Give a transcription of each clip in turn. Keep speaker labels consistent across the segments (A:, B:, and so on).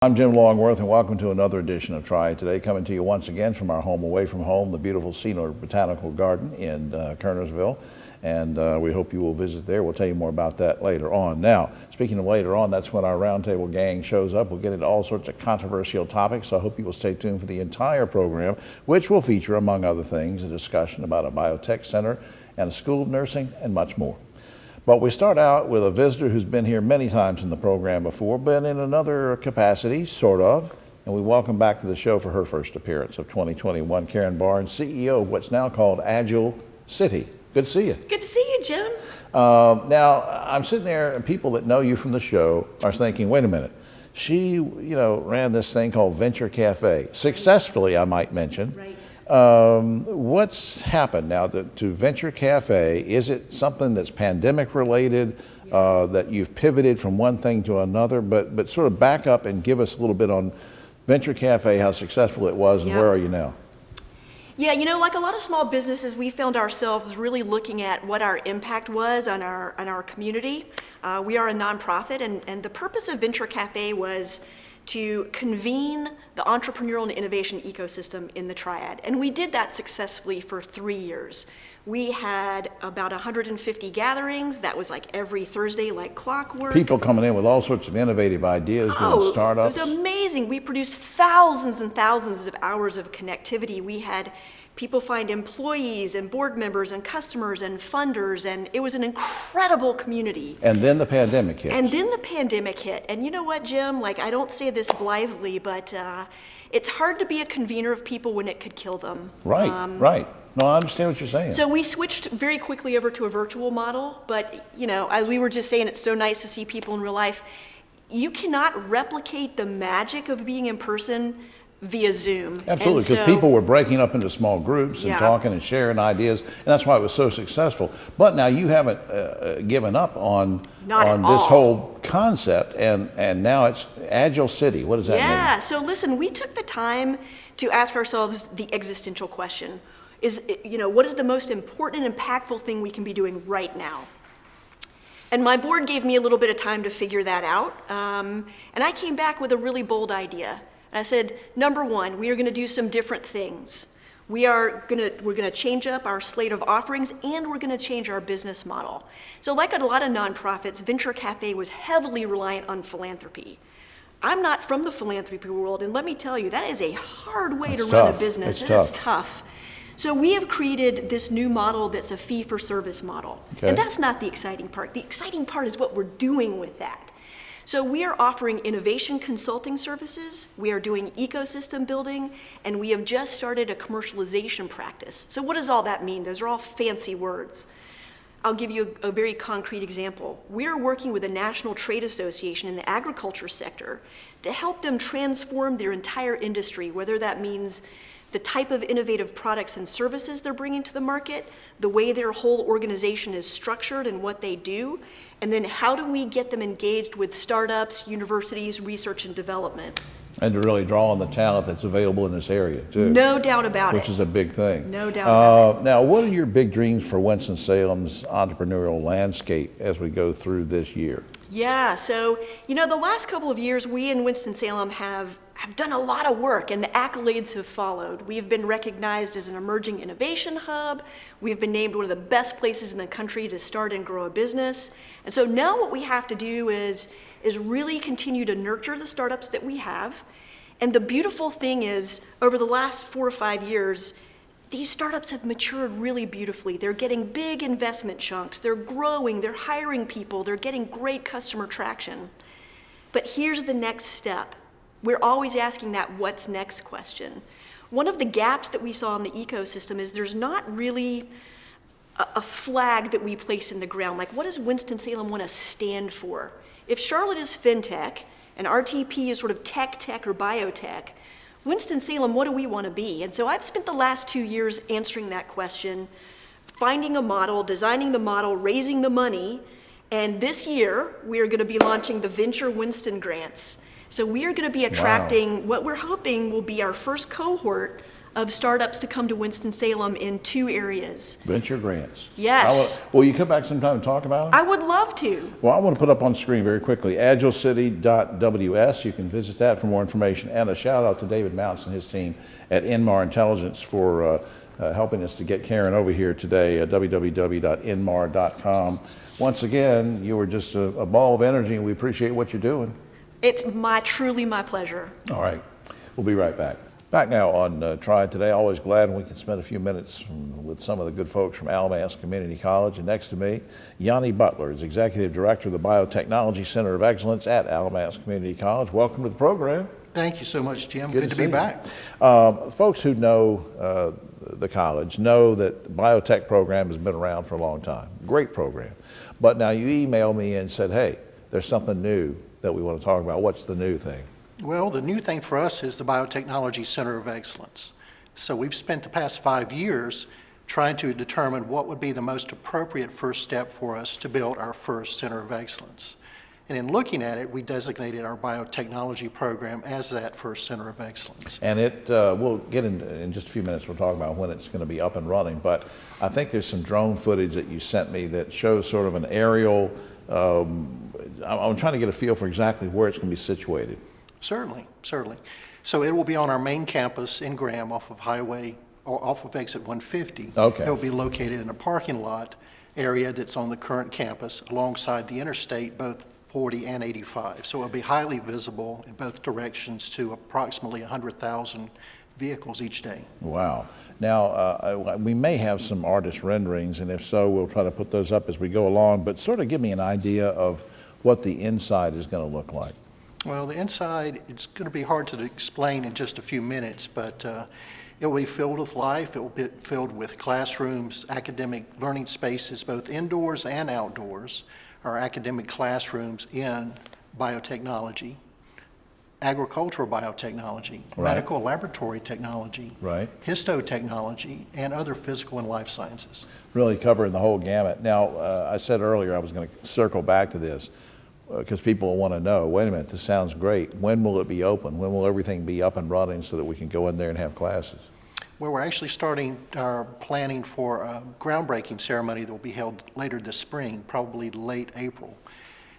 A: I'm Jim Longworth, and welcome to another edition of Triad Today, coming to you once again from our home away from home, the beautiful Cedar Botanical Garden in Kernersville. And we hope you will visit there. We'll tell you more about that later on. Now, speaking of later on, that's when our roundtable gang shows up. We'll get into all sorts of controversial topics, so I hope you will stay tuned for the entire program, which will feature, among other things, a discussion about a biotech center and a school of nursing and much more. But we start out with a visitor who's been here many times in the program before, but in another capacity, sort of. And we welcome back to the show for her first appearance of 2021, Karen Barnes, CEO of what's now called Agile City. Good to see you.
B: Good to see you, Jim.
A: Now, I'm sitting there, and people that know you from the show are thinking, wait a minute. She, ran this thing called Venture Cafe, successfully, I might mention.
B: Right.
A: What's happened now to Venture Cafe? Is it something that's pandemic related, that you've pivoted from one thing to another? But sort of back up and give us a little bit on Venture Cafe, how successful it was, and where are you now?
B: Yeah, like a lot of small businesses, we found ourselves really looking at what our impact was on our community. We are a nonprofit, and the purpose of Venture Cafe was to convene the entrepreneurial and innovation ecosystem in the Triad. And we did that successfully for 3 years. We had about 150 gatherings. That was like every Thursday, like clockwork.
A: People coming in with all sorts of innovative ideas, doing startups.
B: It was amazing. We produced thousands and thousands of hours of connectivity. We had people find employees and board members and customers and funders, and it was an incredible community.
A: And then the pandemic hit.
B: And you know what, Jim? I don't say this blithely, but it's hard to be a convener of people when it could kill them.
A: Right. No, I understand what you're saying.
B: So we switched very quickly over to a virtual model, but as we were just saying, it's so nice to see people in real life. You cannot replicate the magic of being in person via Zoom.
A: Absolutely, because people were breaking up into small groups and talking and sharing ideas, and that's why it was so successful. But now you haven't given up on this whole concept, and now it's Agile City. What does that mean?
B: Yeah, so listen, we took the time to ask ourselves the existential question. What is the most important and impactful thing we can be doing right now? And my board gave me a little bit of time to figure that out, and I came back with a really bold idea. And I said, number one, we are going to do some different things. We're going to change up our slate of offerings, and we're going to change our business model. So like a lot of nonprofits, Venture Cafe was heavily reliant on philanthropy. I'm not from the philanthropy world, and let me tell you, that is a hard way to run a business. It is tough. So we have created this new model that's a fee-for-service model. Okay. And that's not the exciting part. The exciting part is what we're doing with that. So we are offering innovation consulting services, we are doing ecosystem building, and we have just started a commercialization practice. So what does all that mean? Those are all fancy words. I'll give you a very concrete example. We are working with a national trade association in the agriculture sector to help them transform their entire industry, whether that means the type of innovative products and services they're bringing to the market, the way their whole organization is structured and what they do, and then how do we get them engaged with startups, universities, research and development.
A: And to really draw on the talent that's available in this area, too.
B: No doubt about it.
A: Which is a big thing.
B: No doubt about it.
A: Now, what are your big dreams for Winston-Salem's entrepreneurial landscape as we go through this year?
B: Yeah, so, the last couple of years, we in Winston-Salem have done a lot of work, and the accolades have followed. We've been recognized as an emerging innovation hub. We've been named one of the best places in the country to start and grow a business. And so now what we have to do is really continue to nurture the startups that we have. And the beautiful thing is, over the last 4 or 5 years, these startups have matured really beautifully. They're getting big investment chunks, they're growing, they're hiring people, they're getting great customer traction. But here's the next step. We're always asking that what's next question. One of the gaps that we saw in the ecosystem is there's not really a flag that we place in the ground. Like, what does Winston-Salem want to stand for? If Charlotte is fintech and RTP is sort of tech or biotech, Winston-Salem, what do we want to be? And so I've spent the last 2 years answering that question, finding a model, designing the model, raising the money, and this year we are going to be launching the Venture Winston Grants. So we are going to be attracting what we're hoping will be our first cohort of startups to come to Winston-Salem in 2 areas.
A: Venture grants.
B: Yes.
A: Will you come back sometime and talk about it?
B: I would love to.
A: Well, I want to put up on screen very quickly, agilcity.ws. You can visit that for more information. And a shout out to David Mounts and his team at Inmar Intelligence for helping us to get Karen over here today at www.inmar.com. Once again, you were just a ball of energy, and we appreciate what you're doing.
B: It's truly my pleasure.
A: All right. We'll be right back. Back now on Triad Today. Always glad when we can spend a few minutes with some of the good folks from Alamance Community College. And next to me, Yanni Butler is Executive Director of the Biotechnology Center of Excellence at Alamance Community College. Welcome to the program.
C: Thank you so much, Jim. Good to be back.
A: Folks who know the college know that the biotech program has been around for a long time. Great program. But now you emailed me and said, hey, there's something new that we want to talk about. What's the new thing?
C: Well, the new thing for us is the Biotechnology Center of Excellence. So we've spent the past 5 years trying to determine what would be the most appropriate first step for us to build our first Center of Excellence. And in looking at it, we designated our biotechnology program as that first Center of Excellence.
A: And we'll get in just a few minutes, we'll talk about when it's going to be up and running. But I think there's some drone footage that you sent me that shows sort of an aerial, I'm trying to get a feel for exactly where it's going to be situated.
C: Certainly. So it will be on our main campus in Graham off of exit 150.
A: Okay.
C: It will be located in a parking lot area that's on the current campus alongside the interstate, both 40 and 85. So it'll be highly visible in both directions to approximately 100,000 vehicles each day.
A: Wow. Now, we may have some artist renderings, and if so, we'll try to put those up as we go along, but sort of give me an idea of what the inside is going to look like.
C: Well, the inside, it's going to be hard to explain in just a few minutes, but it will be filled with life. It will be filled with classrooms, academic learning spaces, both indoors and outdoors, our academic classrooms in biotechnology, agricultural biotechnology,
A: right,
C: medical laboratory technology,
A: right,
C: histotechnology, and other physical and life sciences.
A: Really covering the whole gamut. Now, I said earlier I was going to circle back to this because people want to know, wait a minute, this sounds great. When will it be open? When will everything be up and running so that we can go in there and have classes?
C: Well, we're actually starting our planning for a groundbreaking ceremony that will be held later this spring, probably late April.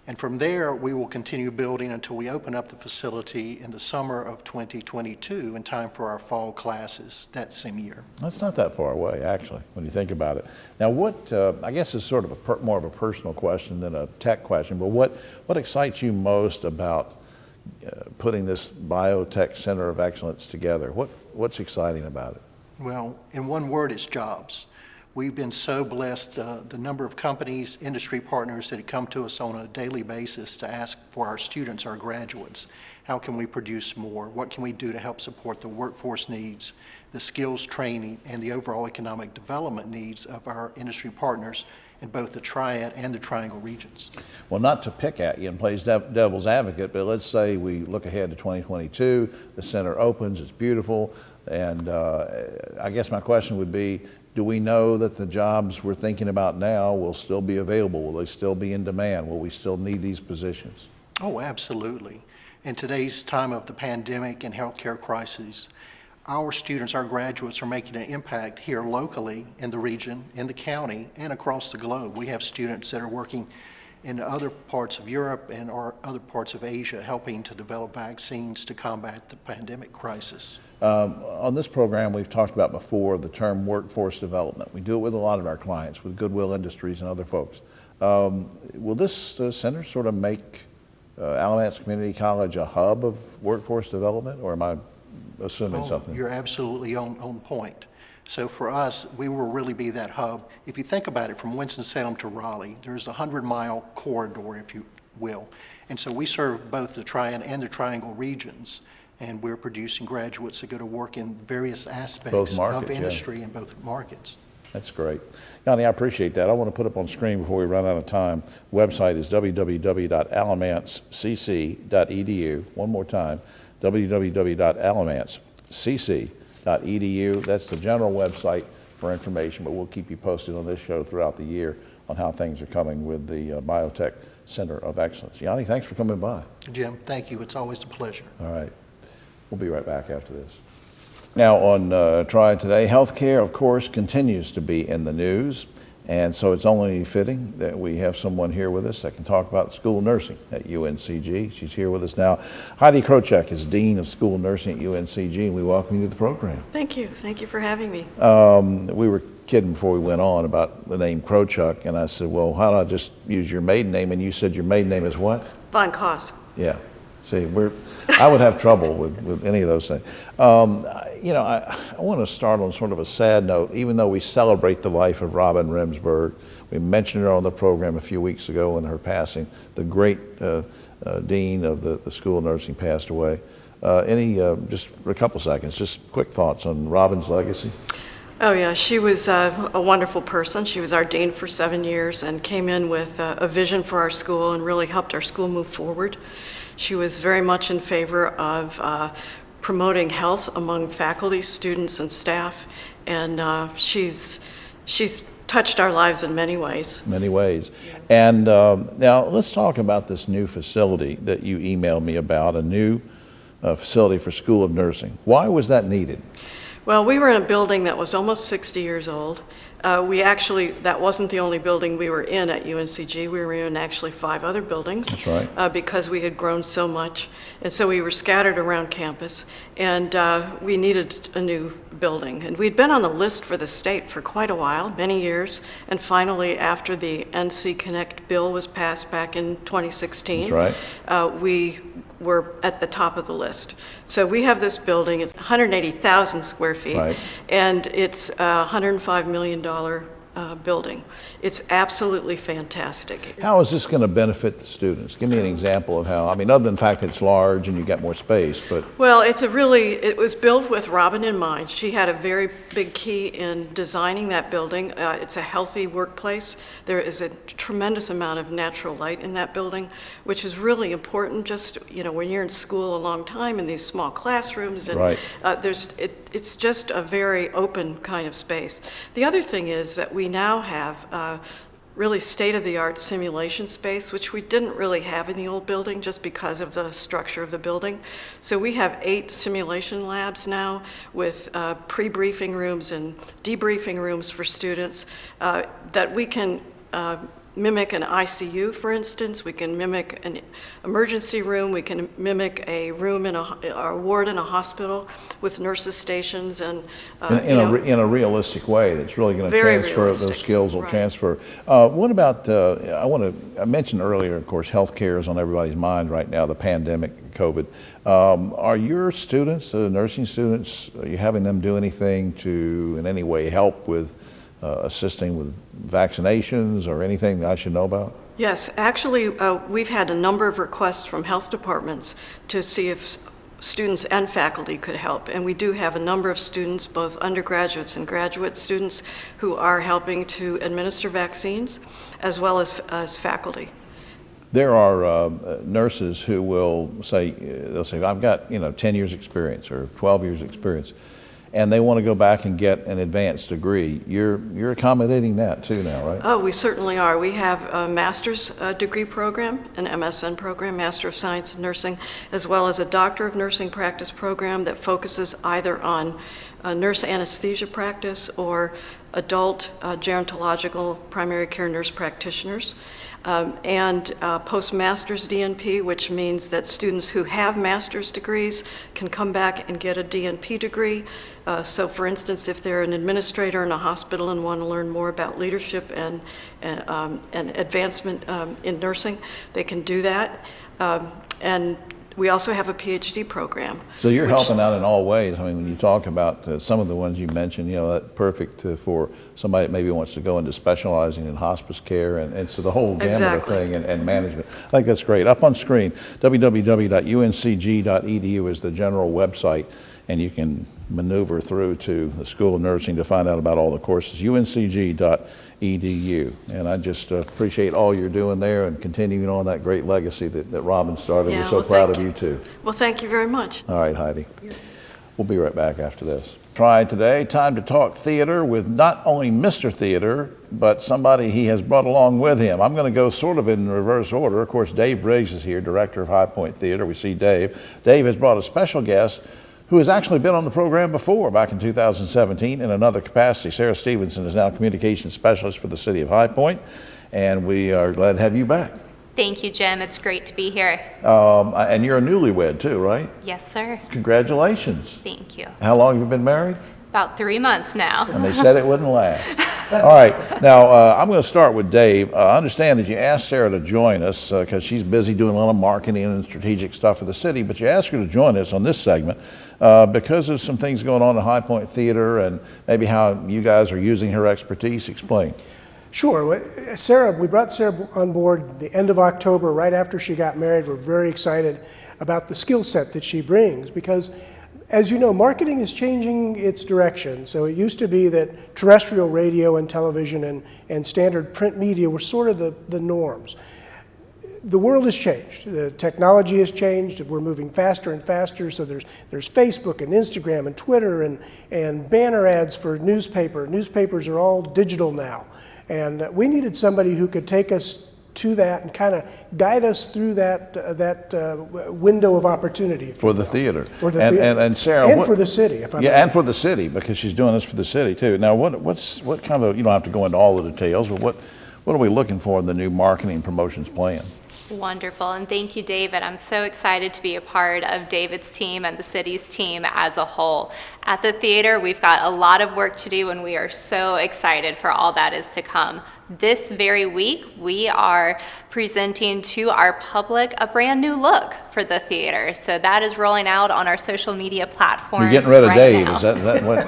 C: And from there, we will continue building until we open up the facility in the summer of 2022 in time for our fall classes that same year.
A: That's not that far away, actually, when you think about it. Now, what, I guess it's sort of more of a personal question than a tech question, but what excites you most about putting this Biotech Center of Excellence together? What's exciting about it?
C: Well, in one word, it's jobs. We've been so blessed, the number of companies, industry partners that have come to us on a daily basis to ask for our students, our graduates, how can we produce more? What can we do to help support the workforce needs, the skills training, and the overall economic development needs of our industry partners in both the Triad and the Triangle regions?
A: Well, not to pick at you and play devil's advocate, but let's say we look ahead to 2022, the center opens, it's beautiful, and I guess my question would be, do we know that the jobs we're thinking about now will still be available? Will they still be in demand? Will we still need these positions?
C: Oh, absolutely. In today's time of the pandemic and healthcare crisis, our students, our graduates, are making an impact here locally in the region, in the county, and across the globe. We have students that are working in other parts of Europe and or other parts of Asia helping to develop vaccines to combat the pandemic crisis.
A: On this program, we've talked about before the term workforce development. We do it with a lot of our clients, with Goodwill Industries and other folks. Will this center sort of make Alamance Community College a hub of workforce development, or am I assuming something?
C: You're absolutely on point. So for us, we will really be that hub. If you think about it, from Winston-Salem to Raleigh, there's a 100-mile corridor, if you will. And so we serve both the Triad and the Triangle regions, and we're producing graduates that go to work in various aspects of industry in both markets.
A: That's great. Yanni, I appreciate that. I want to put up on screen before we run out of time. The website is www.alamancecc.edu. One more time, www.alamancecc.edu. That's the general website for information, but we'll keep you posted on this show throughout the year on how things are coming with the Biotech Center of Excellence. Yanni, thanks for coming by.
C: Jim, thank you. It's always a pleasure.
A: All right. We'll be right back after this. Now on Triad Today, healthcare, of course, continues to be in the news. And so it's only fitting that we have someone here with us that can talk about school nursing at UNCG. She's here with us now. Heidi Krochek is Dean of School Nursing at UNCG, and we welcome you to the program.
D: Thank you. Thank you for having me.
A: We were kidding before we went on about the name Krochek, and I said, well, how do I just use your maiden name? And you said your maiden name is what?
D: Von Koss.
A: Yeah. See, I would have trouble with any of those things. I want to start on sort of a sad note. Even though we celebrate the life of Robin Remsburg, we mentioned her on the program a few weeks ago in her passing. The great dean of the School of Nursing passed away. Just a couple seconds, just quick thoughts on Robin's legacy?
D: Oh yeah, she was a wonderful person. She was our dean for 7 years and came in with a vision for our school and really helped our school move forward. She was very much in favor of promoting health among faculty, students, and staff, and she's touched our lives in many ways.
A: Many ways. And now let's talk about this new facility that you emailed me about, a new facility for School of Nursing. Why was that needed?
D: Well, we were in a building that was almost 60 years old. That wasn't the only building we were in at UNCG. We were in actually 5 other buildings.
A: That's right.
D: Because we had grown so much. And so we were scattered around campus, and we needed a new building. And we'd been on the list for the state for quite a while, many years. And finally, after the NC Connect bill was passed back in 2016,
A: That's right.
D: We were at the top of the list. So we have this building, it's 180,000 square feet,
A: Right.
D: and it's a $105 million building. It's absolutely fantastic.
A: How is this going to benefit the students? Give me an example of how, other than the fact that it's large and you got more space, but.
D: Well, it was built with Robin in mind. She had a very big key in designing that building. It's a healthy workplace. There is a tremendous amount of natural light in that building, which is really important just, when you're in school a long time in these small classrooms. And
A: Right.
D: It's just a very open kind of space. The other thing is that we now have really state-of-the-art simulation space, which we didn't really have in the old building just because of the structure of the building. So we have 8 simulation labs now with pre-briefing rooms and debriefing rooms for students that we can mimic an ICU, for instance. We can mimic an emergency room. We can mimic a room in a ward in a hospital with nurses stations and
A: In a realistic way that's really going to transfer, those skills will
D: Right.
A: transfer. What about, I mentioned earlier, of course, healthcare is on everybody's mind right now, the pandemic, COVID. Are your students, nursing students, are you having them do anything to in any way help with assisting with vaccinations or anything that I should know about?
D: Yes, actually, we've had a number of requests from health departments to see if students and faculty could help. And we do have a number of students, both undergraduates and graduate students, who are helping to administer vaccines, as well as faculty.
A: There are nurses who will say, I've got 10 years experience or 12 years experience, and they want to go back and get an advanced degree. You're accommodating that too now, right?
D: Oh, we certainly are. We have a master's degree program, an MSN program, Master of Science in Nursing, as well as a Doctor of Nursing Practice program that focuses either on nurse anesthesia practice or adult gerontological primary care nurse practitioners. And postmaster's DNP, which means that students who have master's degrees can come back and get a DNP degree. So for instance, if they're an administrator in a hospital and want to learn more about leadership and advancement in nursing, they can do that. And we also have a PhD program.
A: So you're helping out in all ways. When you talk about some of the ones you mentioned, that's perfect for somebody that maybe wants to go into specializing in hospice care and so the whole gamut
D: Exactly.
A: of thing and management. I think that's great. Up on screen, www.uncg.edu is the general website, and you can maneuver through to the School of Nursing to find out about all the courses, uncg.edu. And I just appreciate all you're doing there and continuing on that great legacy that Robin started.
D: Yeah,
A: We're so
D: well,
A: proud
D: thank
A: of
D: you.
A: you too.
D: Well, thank you very much.
A: All right, Heidi. We'll be right back after this. Triad Today, time to talk theater with not only Mr. Theater, but somebody he has brought along with him. I'm going to go sort of in reverse order. Of course, Dave Briggs is here, director of High Point Theater. We see Dave. Dave has brought a special guest who has actually been on the program before back in 2017 in another capacity. Sarah Stevenson is now Communications Specialist for the City of High Point, and we are glad to have you back.
E: Thank you, Jim. It's great to be here.
A: And you're a newlywed too, right?
E: Yes, sir.
A: Congratulations.
E: Thank you.
A: How long have you been married?
E: About 3 months now.
A: And they said it wouldn't last. All right, now I'm going to start with Dave. I understand that you asked Sarah to join us because she's busy doing a lot of marketing and strategic stuff for the city, but you asked her to join us on this segment because of some things going on in High Point Theater and maybe how you guys are using her expertise. Explain.
F: Sure. Sarah, we brought Sarah on board the end of October, right after she got married. We're very excited about the skill set that she brings because, as you know, marketing is changing its direction. So it used to be that terrestrial radio and television and standard print media were sort of the norms. The world has changed. The technology has changed. We're moving faster and faster. So there's Facebook and Instagram and Twitter and banner ads for Newspapers are all digital now. And we needed somebody who could take us to that and kind of guide us through that window of opportunity
A: For the theater.
F: For the theater.
A: And Sarah,
F: and for the city. If I may.
A: and for the city, because she's doing this for the city too. Now, what kind of, you don't have to go into all the details, but what are we looking for in the new marketing promotions plan?
E: Wonderful, and thank you, David. I'm so excited to be a part of David's team and the city's team as a whole. At the theater, we've got a lot of work to do, and we are so excited for all that is to come. This very week, we are presenting to our public a brand new look for the theater. So that is rolling out on our social media platforms.
A: You're getting rid of
E: right
A: Dave,
E: now.
A: is that what?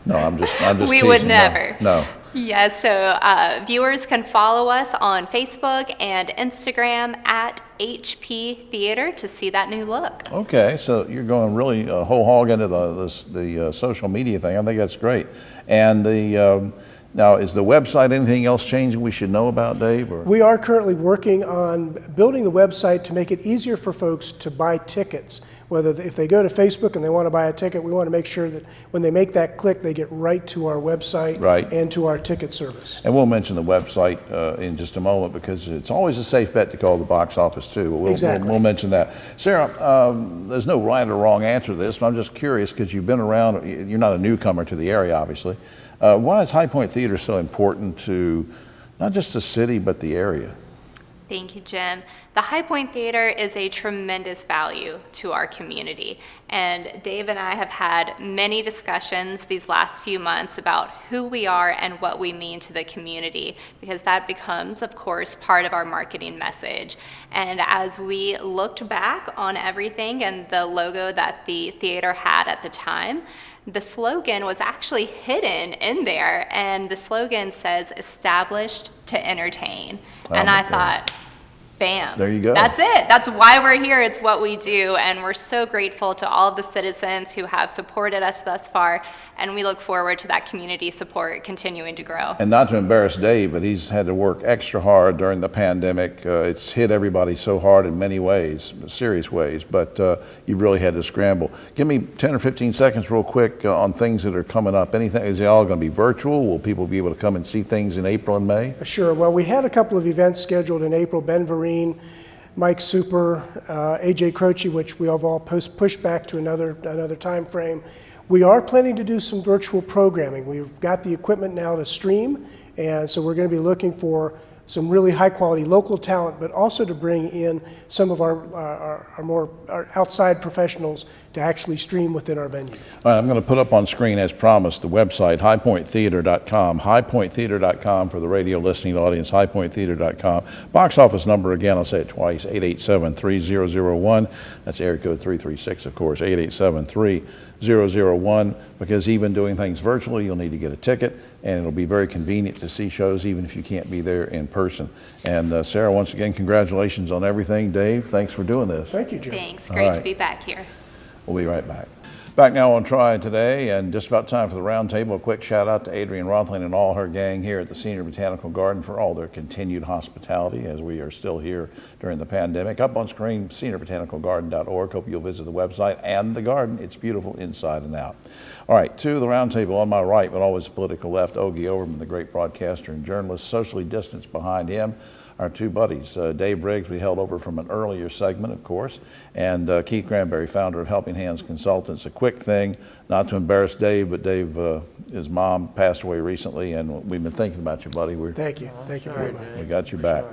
A: No, I'm just
E: We
A: teasing.
E: would never.
A: No.
E: Yes, so viewers can follow us on Facebook and Instagram at HP Theater to see that new look.
A: Okay, so you're going really whole hog into the social media thing. I think that's great. And now, is the website, anything else changing we should know about, Dave? Or?
F: We are currently working on building the website to make it easier for folks to buy tickets. If they go to Facebook and they want to buy a ticket, we want to make sure that when they make that click, they get right to our website and to our ticket service.
A: And we'll mention the website in just a moment because it's always a safe bet to call the box office too. But we'll mention that. Sarah, there's no right or wrong answer to this, but I'm just curious because you've been around, you're not a newcomer to the area, obviously. Why is High Point Theater so important to not just the city, but the area?
E: Thank you, Jim. The High Point Theater is a tremendous value to our community. And Dave and I have had many discussions these last few months about who we are and what we mean to the community, because that becomes, of course, part of our marketing message. And as we looked back on everything and the logo that the theater had at the time, the slogan was actually hidden in there, and the slogan says, "Established to entertain." And I thought, bam.
A: There you go.
E: That's it. That's why we're here. It's what we do. And we're so grateful to all of the citizens who have supported us thus far. And we look forward to that community support continuing to grow.
A: And not to embarrass Dave, but he's had to work extra hard during the pandemic. It's hit everybody so hard in many ways, serious ways, but you really had to scramble. Give me 10 or 15 seconds real quick on things that are coming up. Anything, is it all going to be virtual? Will people be able to come and see things in April and May?
F: Sure. Well, we had a couple of events scheduled in April. Ben Vereen, Mike Super, AJ Croce, which we have all pushed back to another time frame. We are planning to do some virtual programming. We've got the equipment now to stream, and so we're going to be looking for some really high quality local talent, but also to bring in some of our outside professionals to actually stream within our venue.
A: All right, I'm going to put up on screen, as promised, the website, highpointtheater.com, highpointtheater.com for the radio listening audience, highpointtheater.com. Box office number, again, I'll say it twice, 887-3001. That's area code 336, of course, 887-3001, because even doing things virtually, you'll need to get a ticket, and it'll be very convenient to see shows even if you can't be there in person. And Sarah, once again, congratulations on everything. Dave, thanks for doing this.
F: Thank you, Jim.
E: Thanks. Great to be back here.
A: We'll be right back. Back now on Triad Today, and just about time for the roundtable. A quick shout out to Adrienne Rothling and all her gang here at the Senior Botanical Garden for all their continued hospitality as we are still here during the pandemic. Up on screen, seniorbotanicalgarden.org. Hope you'll visit the website and the garden. It's beautiful inside and out. All right, to the roundtable on my right, but always political left, Ogie Overman, the great broadcaster and journalist, socially distanced behind him. our two buddies. Dave Briggs, we held over from an earlier segment, of course, and Keith Granberry, founder of Helping Hands Consultants. A quick thing, not to embarrass Dave, but Dave, his mom passed away recently, and we've been thinking about you, buddy.
F: Thank you very much.
A: We got your back.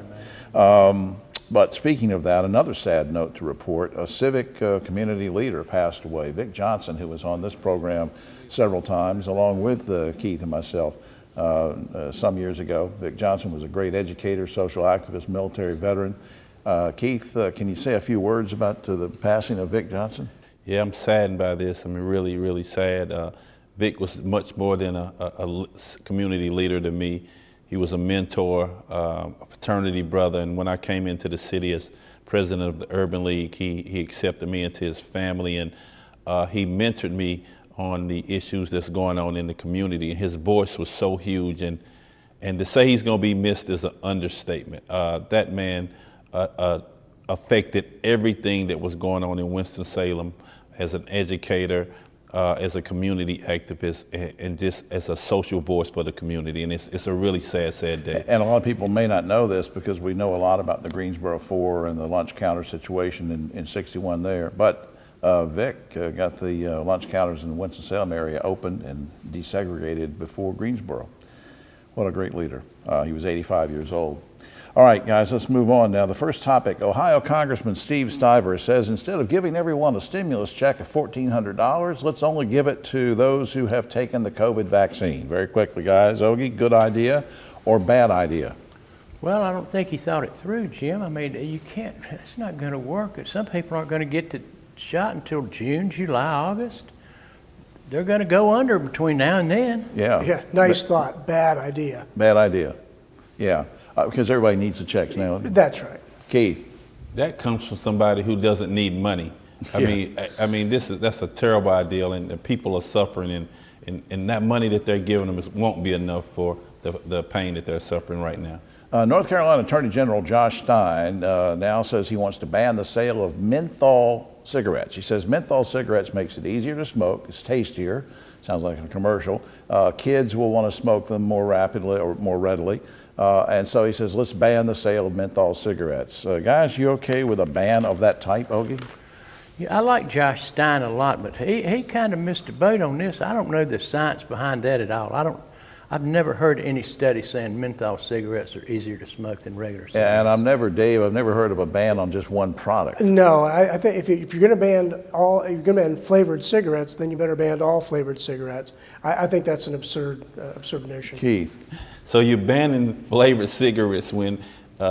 A: But speaking of that, another sad note to report, a civic community leader passed away, Vic Johnson, who was on this program several times, along with Keith and myself some years ago. Vic Johnson was a great educator, social activist, military veteran. Keith, can you say a few words about the passing of Vic Johnson?
G: Yeah, I'm saddened by this. I mean, really, really sad. Vic was much more than a community leader to me. He was a mentor, a fraternity brother, and when I came into the city as president of the Urban League, he accepted me into his family, and he mentored me on the issues that's going on in the community, and his voice was so huge, and to say he's going to be missed is an understatement. That man affected everything that was going on in Winston-Salem as an educator, as a community activist, and just as a social voice for the community. And it's a really sad, sad day.
A: And a lot of people may not know this because we know a lot about the Greensboro 4 and the lunch counter situation in 61 there. But Vic got the lunch counters in the Winston-Salem area opened and desegregated before Greensboro. What a great leader. He was 85 years old. All right, guys, let's move on now. The first topic, Ohio Congressman Steve Stiver says instead of giving everyone a stimulus check of $1,400, let's only give it to those who have taken the COVID vaccine. Very quickly, guys. Ogie, good idea or bad idea?
H: Well, I don't think he thought it through, Jim. I mean, you can't, it's not going to work. Some people aren't going to get the shot until June, July, August. They're going to go under between now and then.
F: Yeah, nice thought. Bad idea.
A: Bad idea. Yeah. Because everybody needs the checks now.
F: That's right.
A: Keith.
G: That comes from somebody who doesn't need money. I mean, that's a terrible idea, and people are suffering, and that money that they're giving them won't be enough for the pain that they're suffering right now.
A: North Carolina Attorney General Josh Stein now says he wants to ban the sale of menthol cigarettes. He says menthol cigarettes makes it easier to smoke, it's tastier, sounds like a commercial. Kids will want to smoke them more rapidly or more readily. And so he says, let's ban the sale of menthol cigarettes. Guys, you okay with a ban of that type, Ogie?
H: Yeah, I like Josh Stein a lot, but he kind of missed the boat on this. I don't know the science behind that at all. I've never heard any study saying menthol cigarettes are easier to smoke than regular cigarettes.
A: And I've never heard of a ban on just one product.
F: No, I think if you're going to ban flavored cigarettes, then you better ban all flavored cigarettes. I think that's an absurd notion.
A: Keith.
G: So you're banning flavored cigarettes when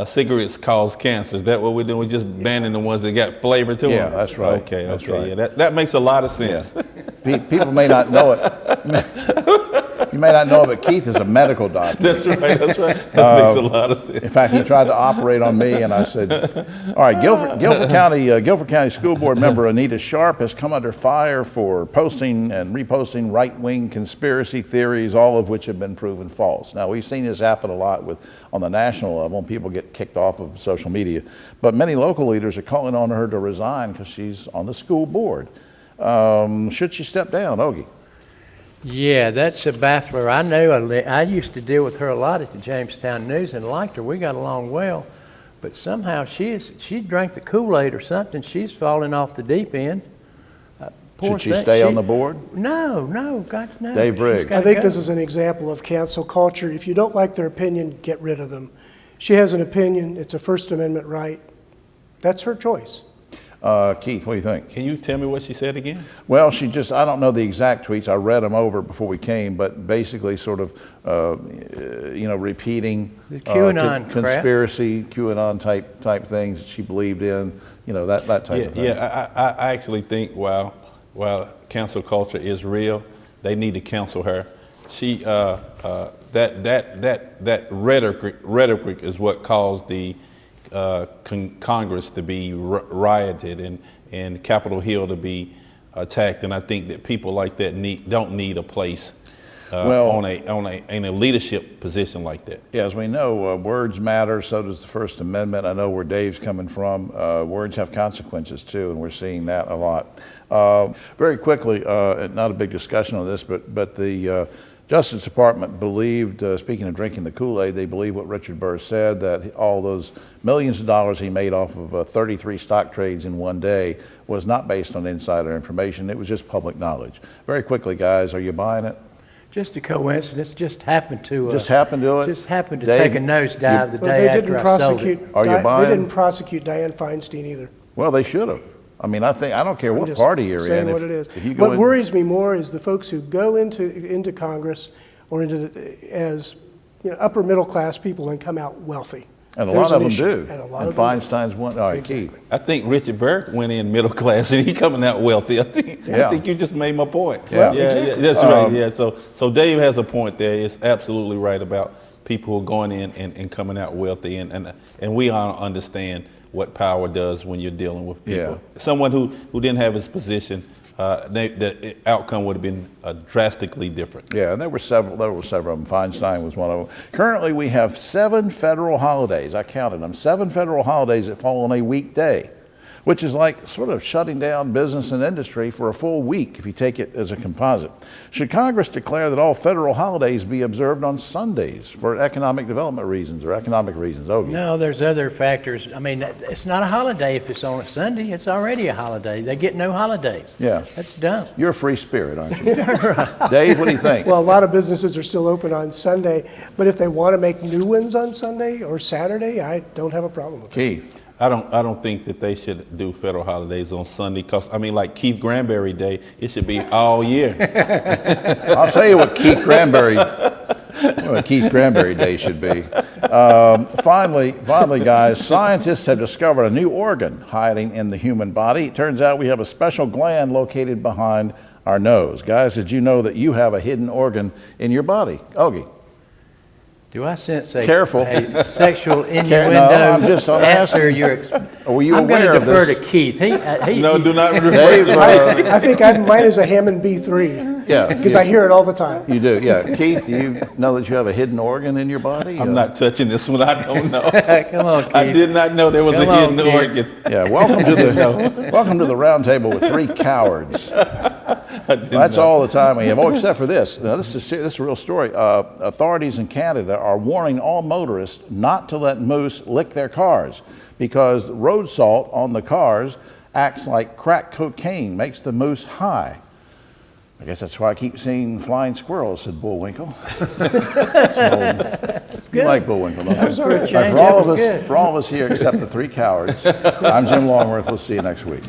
G: cigarettes cause cancer. Is that what we're doing? We're just banning the ones that got flavor to them?
A: Yeah, that's right.
G: Okay,
A: that's
G: okay.
A: right.
G: Yeah, that makes a lot of sense.
A: Yeah. People may not know it. You may not know it, but Keith is a medical doctor.
G: That's right. That makes a lot of sense.
A: In fact, he tried to operate on me, and I said, all right, Guilford County School Board member Anita Sharp has come under fire for posting and reposting right-wing conspiracy theories, all of which have been proven false. Now, we've seen this happen a lot on the national level, and people get kicked off of social media. But many local leaders are calling on her to resign because she's on the school board. Should she step down, Ogie?
H: Yeah, that's a baffler. I used to deal with her a lot at the Jamestown News and liked her. We got along well, but somehow she drank the Kool-Aid or something. She's falling off the deep end.
A: Should she stay on the board?
H: No, God, no.
A: Dave Briggs.
F: I think this is an example of cancel culture. If you don't like their opinion, get rid of them. She has an opinion. It's a First Amendment right. That's her choice.
A: Keith, what do you think?
G: Can you tell me what she said again?
A: Well, I don't know the exact tweets. I read them over before we came, but basically sort of, repeating
H: the QAnon
A: conspiracy, QAnon type things that she believed in, that type of thing.
G: Yeah, I actually think while cancel culture is real, they need to cancel her. She that rhetoric is what caused the Congress to be rioted and Capitol Hill to be attacked, and I think that people like that don't need a place in a leadership position like that.
A: Yeah, as we know, words matter. So does the First Amendment. I know where Dave's coming from. Words have consequences too, and we're seeing that a lot. Very quickly, not a big discussion on this, but the Justice Department believed, speaking of drinking the Kool-Aid, they believe what Richard Burr said, that all those millions of dollars he made off of 33 stock trades in one day was not based on insider information. It was just public knowledge. Very quickly, guys, are you buying it?
H: Just a coincidence, just happened to.
A: Just happened to it?
H: Just happened to
A: Dave,
H: take a nosedive the
F: Well,
H: day
F: they
H: after
F: didn't
H: I sold it.
F: prosecute.
A: Are you
F: They
A: buying?
F: didn't prosecute Dianne Feinstein either.
A: Well, they should have. I mean, I don't care
F: I'm
A: what
F: just
A: party you're
F: saying
A: in.
F: what it is.
A: If you go
F: What
A: in-
F: worries me more is the folks who go into Congress or as upper middle class people and come out wealthy.
A: And a
F: There's
A: lot of
F: an
A: them
F: issue.
A: do.
F: And a lot
A: And
F: of them do.
A: Feinstein's one. All right, Keith.
G: I think Richard Burke went in middle class and he coming out wealthy. I think you just made my point.
A: Yeah.
G: yeah, that's right. Yeah, so Dave has a point there. It's absolutely right about people who are going in and coming out wealthy, and we all understand what power does when you're dealing with people.
A: Yeah.
G: Someone who didn't have his position, the outcome would have been drastically different.
A: Yeah, and there were several of them. Feinstein was one of them. Currently, we have 7 federal holidays. I counted them. 7 federal holidays that fall on a weekday, which is like sort of shutting down business and industry for a full week if you take it as a composite. Should Congress declare that all federal holidays be observed on Sundays for economic development reasons or economic reasons? Oh,
H: No, there's other factors. I mean, it's not a holiday if it's on a Sunday. It's already a holiday. They get no holidays.
A: Yeah.
H: That's dumb.
A: You're a free spirit, aren't you? Dave, what do you think?
F: Well, a lot of businesses are still open on Sunday, but if they want to make new ones on Sunday or Saturday, I don't have a problem with it.
A: Keith.
G: I don't think that they should do federal holidays on Sunday, because I mean, like Keith Granberry Day, it should be all year.
A: I'll tell you what Keith Granberry Day should be. Finally, guys, scientists have discovered a new organ hiding in the human body. It turns out we have a special gland located behind our nose. Guys, did you know that you have a hidden organ in your body? Ogie.
H: Do I sense a,
A: Careful.
H: a sexual innuendo
A: I'm just
H: answer your
A: Were you
H: I'm going
A: aware
H: to
A: of
H: defer
A: this?
H: to Keith.
G: No, do not refer.
A: Dave,
F: I think mine is a Hammond B3
A: yeah,
F: because I hear it all the time.
A: you do. Yeah, Keith, do you know that you have a hidden organ in your body?
G: I'm not touching this one. I don't know.
H: Come on, Keith.
G: I did not know there was
H: Come
G: a
H: on,
G: hidden
H: Keith.
G: organ.
A: Yeah, welcome to the round table with 3 cowards. That's all the time we have. Oh, except for this. Now, this is a real story. Authorities in Canada are warning all motorists not to let moose lick their cars because road salt on the cars acts like crack cocaine, makes the moose high. I guess that's why I keep seeing flying squirrels, said Bullwinkle.
H: That's good.
A: You like Bullwinkle, don't you?
H: For a change,
A: For all
H: that
A: of
H: was
A: us,
H: good.
A: for all of us here except the 3 cowards, I'm Jim Longworth. We'll see you next week.